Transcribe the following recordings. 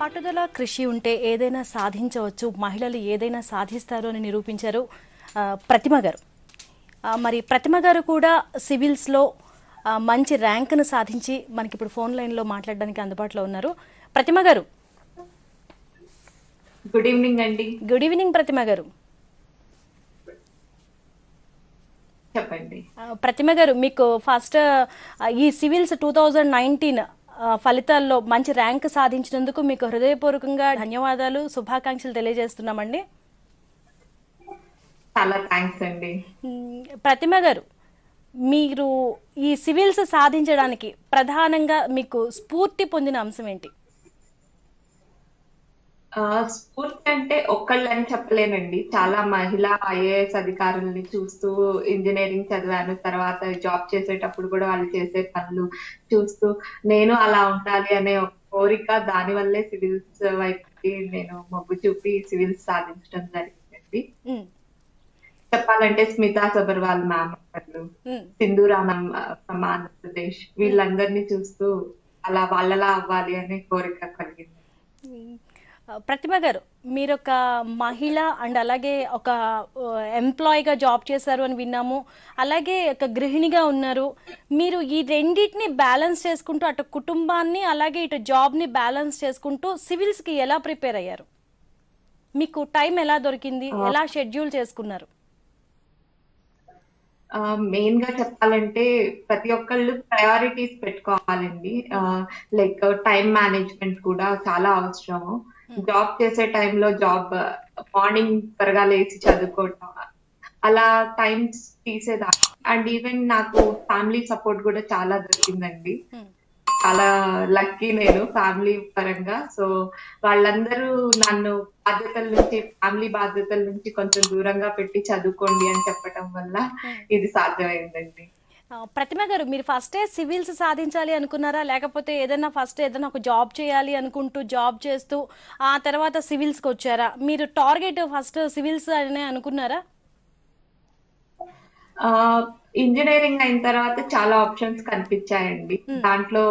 పట్టుదల కృషి ఉంటే ఏదైనా సాధించవచ్చు, మహిళలు ఏదైనా సాధిస్తారు అని నిరూపించారు ప్రతిమ గారు. మరి ప్రతిమ గారు కూడా సివిల్స్లో మంచి ర్యాంకును సాధించి మనకి ఇప్పుడు ఫోన్ లైన్లో మాట్లాడడానికి అందుబాటులో ఉన్నారు. ప్రతిమ గారు, గుడ్ ఈవినింగ్ అండి. గుడ్ ఈవినింగ్ ప్రతిమ గారు. చెప్పండి. ప్రతిమ గారు, మీకు ఫస్ట్ ఈ సివిల్స్ 2019 ఫలితాల్లో మంచి ర్యాంక్ సాధించినందుకు మీకు హృదయపూర్వకంగా ధన్యవాదాలు, శుభాకాంక్షలు తెలియజేస్తున్నామండి. చాలా థ్యాంక్స్ అండి. ప్రతిమ గారు, మీరు ఈ సివిల్స్ సాధించడానికి ప్రధానంగా మీకు స్ఫూర్తి పొందిన అంశం ఏంటి? స్ఫూర్తి అంటే ఒక్కళ్ళని చెప్పలేనండి. చాలా మహిళా ఐఏఎస్ అధికారుల్ని చూస్తూ ఇంజనీరింగ్ చదివాను. తర్వాత జాబ్ చేసేటప్పుడు కూడా వాళ్ళు చేసే పనులు చూస్తూ నేను అలా ఉండాలి అనే ఒక కోరిక, దాని వల్లే సివిల్స్ వైపుకి నేను మొగ్గు చూపి సివిల్స్ సాధించడం జరిగిందండి. చెప్పాలంటే స్మితా సబర్వాల్ మ్యామ్ గారు, సింధూరా మ్యామ్ ఫ్రమ్ ఆంధ్రప్రదేశ్, వీళ్ళందరినీ చూస్తూ అలా వాళ్ళలా అవ్వాలి అనే కోరిక కలిగింది. ప్రతిమ గారు, మీరు ఒక మహిళ అండ్ అలాగే ఒక ఎంప్లాయీగా జాబ్ చేశారు అని విన్నాము, అలాగే ఒక గృహిణిగా ఉన్నారు. మీరు ఈ రెండింటిని బ్యాలెన్స్ చేసుకుంటూ అటు కుటుంబాన్ని అలాగే ఇటు జాబ్ని బ్యాలెన్స్ చేసుకుంటూ సివిల్స్కి ఎలా ప్రిపేర్ అయ్యారు? మీకు టైం ఎలా దొరికింది? ఎలా షెడ్యూల్ చేసుకున్నారు? మెయిన్ గా చెప్పాలంటే ప్రతి ఒక్కళ్ళు ప్రయారిటీస్ పెట్టుకోవాలండి. లైక్ టైం మేనేజ్మెంట్ కూడా చాలా అవసరము. జాబ్ చేసే టైంలో జాబ్, మార్నింగ్ త్వరగా లేచి చదువుకోవటం, అలా టైమ్స్ తీసేదాన్ని. అండ్ ఈవెన్ నాకు ఫ్యామిలీ సపోర్ట్ కూడా చాలా దొరికిందండి. చాలా లక్కీ నేను ఫ్యామిలీ పరంగా. సో వాళ్ళందరూ నన్ను ఫ్యామిలీ బాధ్యతల నుంచి కొంచెం దూరంగా పెట్టి చదువుకోండి అని చెప్పటం వల్ల ఇది సాధ్యమైందండి. ప్రతిమ గారు, మీరు ఫస్టే సివిల్స్ సాధించాలి అనుకున్నారా, లేకపోతే ఏదైనా ఒక జాబ్ చేయాలి అనుకుంటూ జాబ్ చేస్తూ ఆ తర్వాత సివిల్స్కి వచ్చారా? మీరు టార్గెట్ ఫస్ట్ సివిల్స్ అనే అనుకున్నారా? ఇంజనీరింగ్ అయిన తర్వాత చాలా ఆప్షన్స్ కనిపించాయండి. దాంట్లో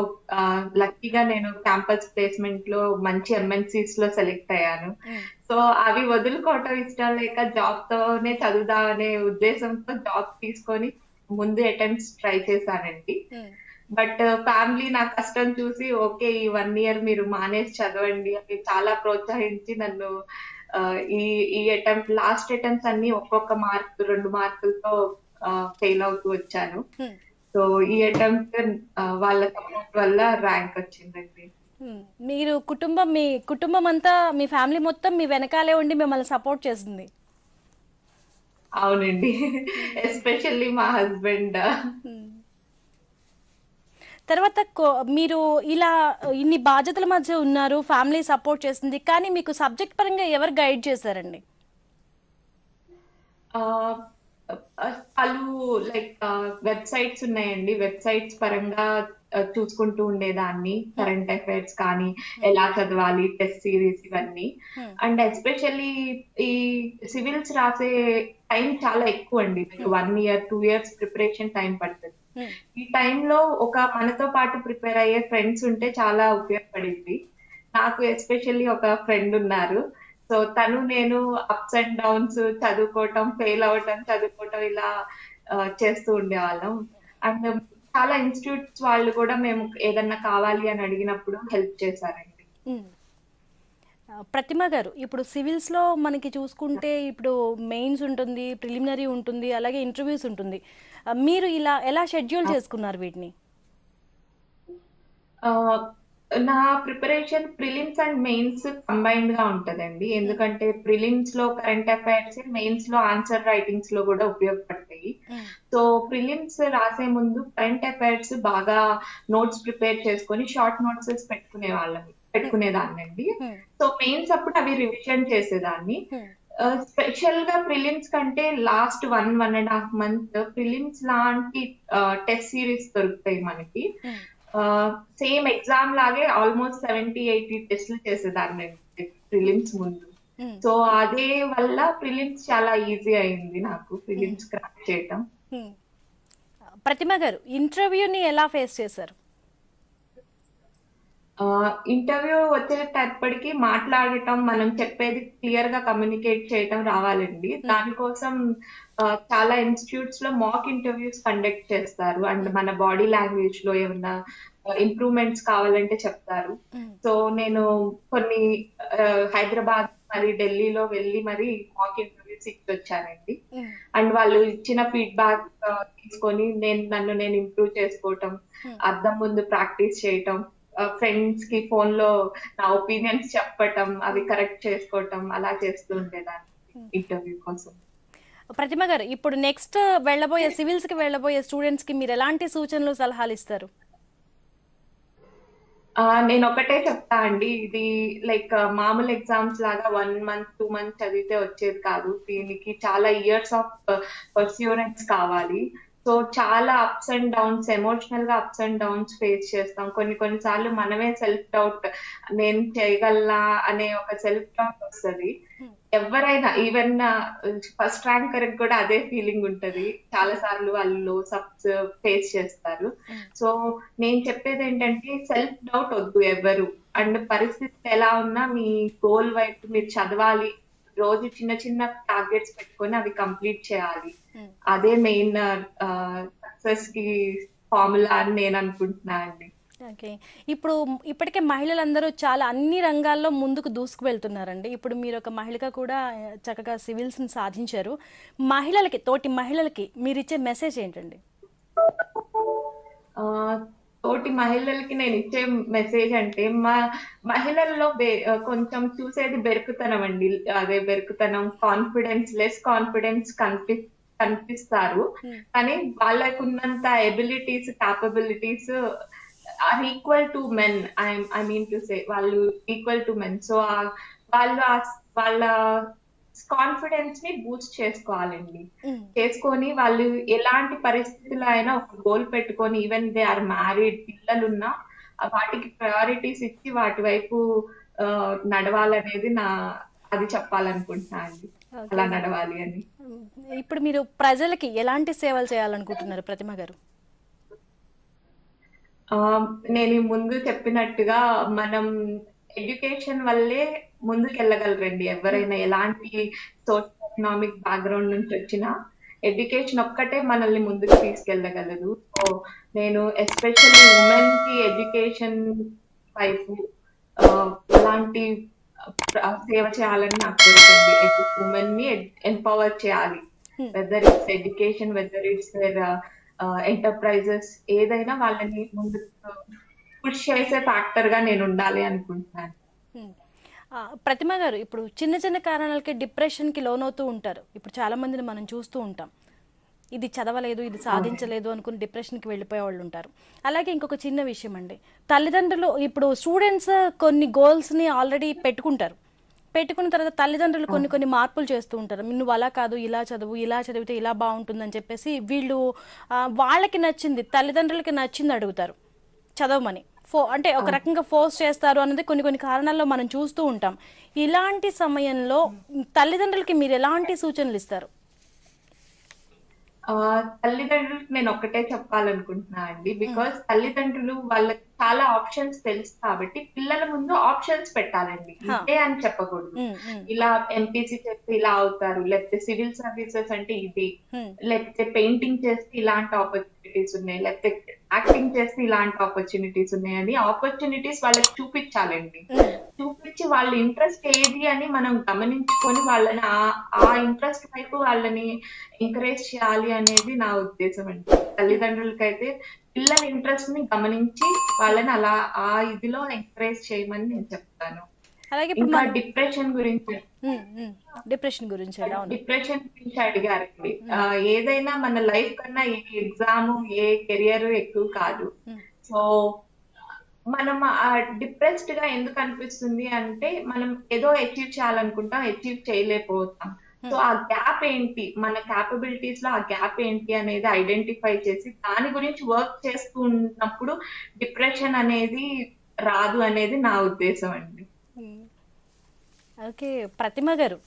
లక్కీగా నేను క్యాంపస్ ప్లేస్మెంట్ లో మంచి ఎంఎన్సీస్ లో సెలెక్ట్ అయ్యాను. సో అవి వదులుకోవటం ఇష్టం లేక జాబ్ తోనే చదువుదామనే ఉద్దేశంతో జాబ్ తీసుకొని ముందు అటెంప్ట్స్ ట్రై చేశానండి. బట్ ఫ్యామిలీ నా కష్టం చూసి ఓకే, ఈ 1 year మీరు మానేసి చదవండి అని చాలా ప్రోత్సహించి నన్ను ఈ లాస్ట్ అటెంప్ట్స్ అన్ని ఒక్కొక్క మార్క్ 2 మార్కులతో ఫెయిల్ అవుతూ వచ్చాను. సో ఈ అటెంప్ట్ వాళ్ళ సపోర్ట్ వల్ల ర్యాంక్ వచ్చిందండి. మీరు మీ కుటుంబం అంతా, మీ ఫ్యామిలీ మొత్తం మీ వెనకాలే ఉండి మిమ్మల్ని సపోర్ట్ చేసింది. అవునండి, ఎస్పెషల్లీ మా హస్బెండ్. తర్వాత మీరు ఇలా ఇన్ని బాధ్యతల మధ్య ఉన్నారు, ఫ్యామిలీ సపోర్ట్ చేసింది, కానీ మీకు సబ్జెక్ట్ పరంగా ఎవరు గైడ్ చేశారండి? పలు లైక్ వెబ్సైట్స్ ఉన్నాయండి. వెబ్సైట్స్ పరంగా చూసుకుంటూ ఉండేదాన్ని. కరెంట్ అఫైర్స్ కానీ, ఎలా చదవాలి, టెస్ట్ సిరీస్, ఇవన్నీ. అండ్ ఎస్పెషల్లీ ఈ సివిల్స్ రాసే టైం చాలా ఎక్కువ అండి. 1 year 2 years ప్రిపరేషన్ టైం పడుతుంది. ఈ టైంలో ఒక మనతో పాటు ప్రిపేర్ అయ్యే ఫ్రెండ్స్ ఉంటే చాలా ఉపయోగపడింది. నాకు ఎస్పెషల్లీ ఒక ఫ్రెండ్ ఉన్నారు. సో తను నేను అప్స్ అండ్ డౌన్స్, చదువుకోవటం, ఫెయిల్ అవటం, చదువుకోవటం, ఇలా చేస్తూ ఉండేవాళ్ళం. అండ్ చాలా ఇన్స్టిట్యూట్స్ వాళ్ళు కూడా మేము ఏదన్నా కావాలి అని అడిగినప్పుడు హెల్ప్ చేశారండి. ప్రతిమ గారు, ఇప్పుడు సివిల్స్లో మనకి చూసుకుంటే ఇప్పుడు మెయిన్స్ ఉంటుంది, ప్రిలిమినరీ ఉంటుంది, అలాగే ఇంటర్వ్యూస్ ఉంటుంది. మీరు ఎలా షెడ్యూల్ చేసుకున్నారు వీటిని? నా preparation prelims and mains combined గా ఉంటదండి. ఎందుకంటే ప్రిలిమ్స్ లో కరెంట్ అఫైర్స్, మెయిన్స్ లో ఆన్సర్ రైటింగ్స్ లో కూడా ఉపయోగపడతాయి. సో ప్రిలిమ్స్ రాసే ముందు కరెంట్ అఫైర్స్ బాగా నోట్స్ ప్రిపేర్ చేసుకొని షార్ట్ నోట్స్ పెట్టుకునేదాన్నండి. సో మెయిన్స్ అప్పుడు అవి రివిజన్ చేసేదాన్ని. స్పెషల్ గా ప్రిలిమ్స్ కంటే లాస్ట్ 1.5 month ప్రిలిమ్స్ లాంటి టెస్ట్ సిరీస్ దొరుకుతాయి మనకి. సేమ్ ఎగ్జామ్ లాగే ఆల్మోస్ట్ 70-80 టెస్ట్లు చేసేదాన్ని ప్రిలిమ్స్ ముందు. సో అదే వల్ల ప్రిలిమ్స్ చాలా ఈజీ అయింది నాకు, ప్రిలిమ్స్ క్రాక్ చేయటం. ప్రతిమ గారు, ఇంటర్వ్యూని ఎలా ఫేస్ చేశారు? ఇంటర్వ్యూ వచ్చేటప్పటికి మాట్లాడటం, మనం చెప్పేది క్లియర్ గా కమ్యూనికేట్ చేయటం రావాలండి. దానికోసం చాలా ఇన్‌స్టిట్యూట్స్ లో మాక్ ఇంటర్వ్యూస్ కండక్ట్ చేస్తారు. అండ్ మన బాడీ లాంగ్వేజ్ లో ఏమన్నా ఇంప్రూవ్‌మెంట్స్ కావాలంటే చెప్తారు. సో నేను కొన్ని హైదరాబాద్ మరి ఢిల్లీలో వెళ్ళి మరి మాక్ ఇంటర్వ్యూస్ ఇచ్చొచ్చానండి. అండ్ వాళ్ళు ఇచ్చిన ఫీడ్‌బ్యాక్ తీసుకొని నన్ను నేను ఇంప్రూవ్ చేసుకోవటం, అద్దం ముందు ప్రాక్టీస్ చేయటం, ఫ్రెండ్స్ కి ఫోన్‌లో నా ఒపీనియన్స్ చెప్పటం, అవి కరెక్ట్ చేసుకోవటం అలా చేస్తూ ఉండేదాన్ని ఇంటర్వ్యూ కోసం. ప్రతిమ గారు, ఇప్పుడు నెక్స్ట్ వెళ్ళబోయే సివిల్స్ కి వెళ్ళబోయే స్టూడెంట్స్ కి మీరు ఎలాంటి సూచనలు సలహాలు ఇస్తారు? నేనొకటే చెప్తా అండి. ఇది లైక్ మామూలు ఎగ్జామ్స్ లాగా 1 మంత్, 2 మంత్స్ చదివితే వచ్చేది కాదు. దీనికి చాలా ఇయర్స్ ఆఫ్ పర్స్యూరెన్స్ కావాలి. సో చాలా అప్స్ అండ్ డౌన్స్, ఎమోషనల్ గా అప్స్ అండ్ డౌన్స్ ఫేస్ చేస్తాం. కొన్ని కొన్ని సార్లు మనమే సెల్ఫ్ డౌట్, నేను చేయగలనా అనే ఒక సెల్ఫ్ డౌట్ వస్తది. ఎవరైనా ఈవెన్ ఫస్ట్ ర్యాంకర్ కూడా అదే ఫీలింగ్ ఉంటది. చాలా సార్లు వాళ్ళు లో సబ్స్ ఫేస్ చేస్తారు. సో నేను చెప్పేది ఏంటంటే సెల్ఫ్ డౌట్ వద్దు ఎవ్వరు. అండ్ పరిస్థితి ఎలా ఉన్నా మీ గోల్ వైపు మీరు చదవాలి. రోజు చిన్న చిన్న టార్గెట్స్ పెట్టుకొని అవి కంప్లీట్ చేయాలి. అదే మెయిన్ సక్సెస్ కి ఫార్ములా అని నేను అనుకుంటున్నా అండి. ఓకే. ఇప్పుడు ఇప్పటికే మహిళలందరూ చాలా అన్ని రంగాల్లో ముందుకు దూసుకు వెళ్తున్నారండి. ఇప్పుడు మీరు ఒక మహిళగా కూడా చక్కగా సివిల్స్ని సాధించారు. మహిళలకి, తోటి మహిళలకి మీరిచ్చే మెసేజ్ ఏంటండి? తోటి మహిళలకి నేను ఇచ్చే మెసేజ్ అంటే మహిళల్లో కొంచెం చూసేది బెరుకుతనం అండి. అదే బెరుకుతనం, లెస్ కాన్ఫిడెన్స్ కనిపిస్తారు. కానీ వాళ్ళకున్నంత abilities, capabilities are equal to men. I mean to say వాళ్ళు ఈక్వల్ టు మెన్. సో వాళ్ళు వాళ్ళ కాన్ఫిడెన్స్ ని బూస్ట్ చేసుకోవాలండి. చేసుకొని వాళ్ళు ఎలాంటి పరిస్థితుల్లో అయినా ఒక గోల్ పెట్టుకొని, ఈవెన్ దే ఆర్ మ్యారీడ్, పిల్లలున్నా వాటికి ప్రయారిటీస్ ఇచ్చి వాటి వైపు నడవాలనేది అది చెప్పాలనుకుంటున్నా అండి. అలా నడవాలి అని. ఇప్పుడు మీరు ప్రజలకి ఎలాంటి సేవలు చేయాలనుకుంటున్నారు ప్రతిమ గారు? నేను ముందు చెప్పినట్టుగా మనం ఎడ్యుకేషన్ వల్లే ముందుకెళ్ళగలరండి. ఎవరైనా ఎలాంటి సోషల్ ఎకనామిక్ బ్యాక్‌గ్రౌండ్ నుంచి వచ్చినా ఎడ్యుకేషన్ ఒక్కటే మనల్ని ముందుకు తీసుకెళ్ళగలదు. సో నేను ఎస్పెషల్లీ ఉమెన్ కి ఎడ్యుకేషన్ వైపు అలాంటి సేవ చేయాలని నా కోరికండి. ఉమెన్ ని ఎంపవర్ చేయాలి. Whether it's education, whether it's their enterprises, ఏదైనా వాళ్ళని ముందుకు పుష్ చేసే ఫ్యాక్టర్ గా నేను ఉండాలి అనుకుంటున్నాను. ప్రతిమ గారు, ఇప్పుడు చిన్న చిన్న కారణాలకి డిప్రెషన్కి లోనవుతూ ఉంటారు. ఇప్పుడు చాలా మందిని మనం చూస్తూ ఉంటాం. ఇది చదవలేదు, ఇది సాధించలేదు అనుకుని డిప్రెషన్కి వెళ్ళిపోయే వాళ్ళు ఉంటారు. అలాగే ఇంకొక చిన్న విషయం అండి, తల్లిదండ్రులు ఇప్పుడు స్టూడెంట్స్ కొన్ని గోల్స్ని ఆల్రెడీ పెట్టుకుంటారు. పెట్టుకున్న తర్వాత తల్లిదండ్రులు కొన్ని కొన్ని మార్పులు చేస్తూ ఉంటారు. నువ్వు అలా కాదు, ఇలా చదువు, ఇలా చదివితే ఇలా బాగుంటుందని చెప్పేసి వీళ్ళు వాళ్ళకి నచ్చింది, తల్లిదండ్రులకి నచ్చింది అడుగుతారు చదవమని. అంటే ఒక రకంగా ఫోర్స్ చేస్తారు అన్నది కొన్ని కొన్ని కారణాల్లో మనం చూస్తూ ఉంటాం. ఇలాంటి సమయంలో తల్లిదండ్రులకి మీరు ఎలాంటి సూచనలు ఇస్తారు? తల్లిదండ్రులకు నేను ఒక్కటే చెప్పాలనుకుంటున్నా అండి. బికాస్ తల్లిదండ్రులు వాళ్ళకి చాలా ఆప్షన్స్ తెలుసు కాబట్టి పిల్లల ముందు ఆప్షన్స్ పెట్టాలండి. ఇదే అని చెప్పకూడదు. ఇలా ఎంపీసీ చేస్తే ఇలా అవుతారు, లేకపోతే సివిల్ సర్వీసెస్ అంటే ఇది, లేకపోతే పెయింటింగ్ చేస్తే ఇలాంటి ఆపర్చునిటీస్ ఉన్నాయి, లేకపోతే యాక్టింగ్ చేస్తే ఇలాంటి ఆపర్చునిటీస్ ఉన్నాయని ఆపర్చునిటీస్ వాళ్ళకి చూపించాలండి. చూపించి వాళ్ళ ఇంట్రెస్ట్ ఏది అని మనం గమనించుకొని వాళ్ళని ఆ ఇంట్రెస్ట్ వైపు వాళ్ళని ఎంకరేజ్ చేయాలి అనేది నా ఉద్దేశం అండి. తల్లిదండ్రులకైతే పిల్లల ఇంట్రెస్ట్ ని గమనించి వాళ్ళని అలా ఆ ఇదిలో ఎంకరేజ్ చేయమని నేను చెప్తాను. అలాగే ఇంకా డిప్రెషన్ గురించి అడిగారండి. ఏదైనా మన లైఫ్ కన్నా ఏ ఎగ్జామ్, ఏ కెరియర్ ఎక్కువ కాదు. సో మనం డిప్రెస్డ్ గా ఎందుకు అనిపిస్తుంది అంటే మనం ఏదో అచీవ్ చేయాలనుకుంటాం, అచీవ్ చేయలేకపోతాం. సో ఆ గ్యాప్ ఏంటి, మన క్యాపబిలిటీస్ లో ఆ గ్యాప్ ఏంటి అనేది ఐడెంటిఫై చేసి దాని గురించి వర్క్ చేస్తూ ఉన్నప్పుడు డిప్రెషన్ అనేది రాదు అనేది నా ఉద్దేశం అండి. ఓకే. ప్రతిమ గారు,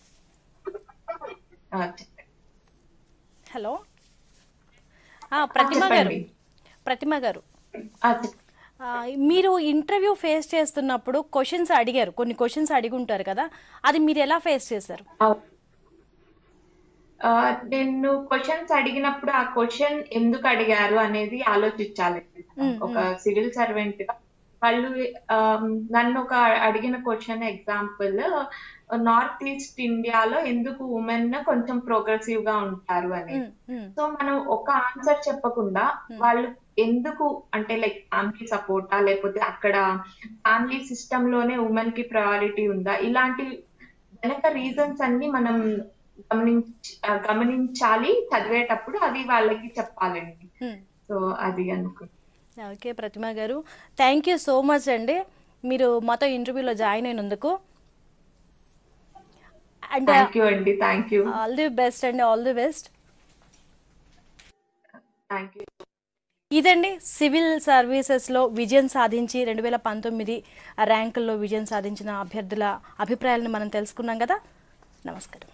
హలో. ప్రతిమ గారు, మీరు ఇంటర్వ్యూ ఫేస్ చేస్తున్నప్పుడు క్వశ్చన్స్ అడిగారు, కొన్ని క్వశ్చన్స్ అడిగి ఉంటారు కదా, అది మీరు ఎలా ఫేస్ చేశారు? నేను క్వశ్చన్స్ అడిగినప్పుడు ఆ క్వశ్చన్ ఎందుకు అడిగారు అనేది ఆలోచించాలి. ఒక సివిల్ సర్వెంట్ గా వాళ్ళు నన్ను ఒక అడిగిన క్వశ్చన్ ఎగ్జాంపుల్, నార్త్ ఈస్ట్ ఇండియాలో ఎందుకు ఉమెన్ కొంచెం ప్రోగ్రెసివ్ గా ఉంటారు అనేది. సో మనం ఒక ఆన్సర్ చెప్పకుండా వాళ్ళు ఎందుకు, అంటే లైక్ ఫ్యామిలీ సపోర్టా, లేకపోతే అక్కడ ఫ్యామిలీ సిస్టమ్ లోనే ఉమెన్ కి ప్రయారిటీ ఉందా, ఇలాంటి వెనక రీజన్స్ అన్ని మనం గమనించాలి చదివేటప్పుడు, అది వాళ్ళకి చెప్పాలండి. సో అది అనుకుంటున్నాను. ఓకే ప్రతిమ గారు, థ్యాంక్ యూ సో మచ్ అండి, మీరు మాతో ఇంటర్వ్యూలో జాయిన్ అయినందుకు. అండ్ థ్యాంక్ యూ అండి. Thank you. All the best అండి, all the best. Thank you. ఇదండి సివిల్ సర్వీసెస్లో విజయం సాధించి 2019 ర్యాంకుల్లో విజయం సాధించిన అభ్యర్థుల అభిప్రాయాలను మనం తెలుసుకున్నాం కదా. నమస్కారం.